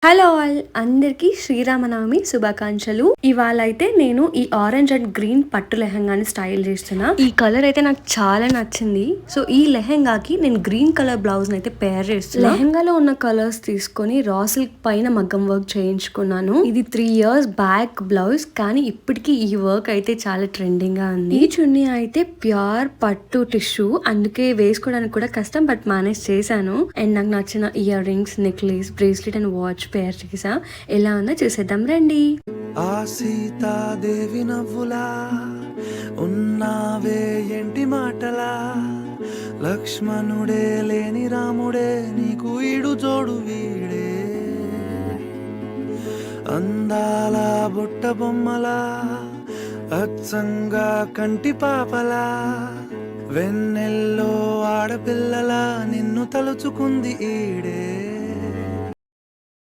Hello all అందరికీ శ్రీరామనవమి శుభాకాంక్షలు. ఇవాళ అయితే నేను ఈ ఆరెంజ్ అండ్ గ్రీన్ పట్టు లెహంగాని స్టైల్ చేస్తున్నా. ఈ కలర్ అయితే నాకు చాలా నచ్చింది. సో ఈ లెహంగాకి నేను గ్రీన్ కలర్ బ్లౌజ్ అయితే పేర్ చేస్తున్నా. లెహంగాలో ఉన్న కలర్స్ తీసుకొని రా సిల్క్ పైన మగ్గం వర్క్ చేయించుకున్నాను. ఇది 3 years బ్యాక్ బ్లౌజ్, కానీ ఇప్పటికీ ఈ వర్క్ అయితే చాలా ట్రెండింగ్ గా ఉంది. ఈ చున్నీ అయితే ప్యూర్ పట్టు టిష్యూ, అందుకే వేసుకోవడానికి కూడా కష్టం, బట్ మేనేజ్ చేశాను. అండ్ నాకు నచ్చిన earrings, necklace, bracelet and watch pair చేసా. ఎలా ఉందో చూసేద్దాం రండి. ఆ సీతాదేవి నవ్వులా ఉన్నావే ఎంటి మాటలా, లక్ష్మణుడే లేని రాముడే నీకు ఈడు జోడు వీడే, అందాల బుట్ట బొమ్మలా అచ్చంగా కంటి పాపలా, వెన్నెల్లో ఆడపిల్లలా నిన్ను తలుచుకుంది ఈడే.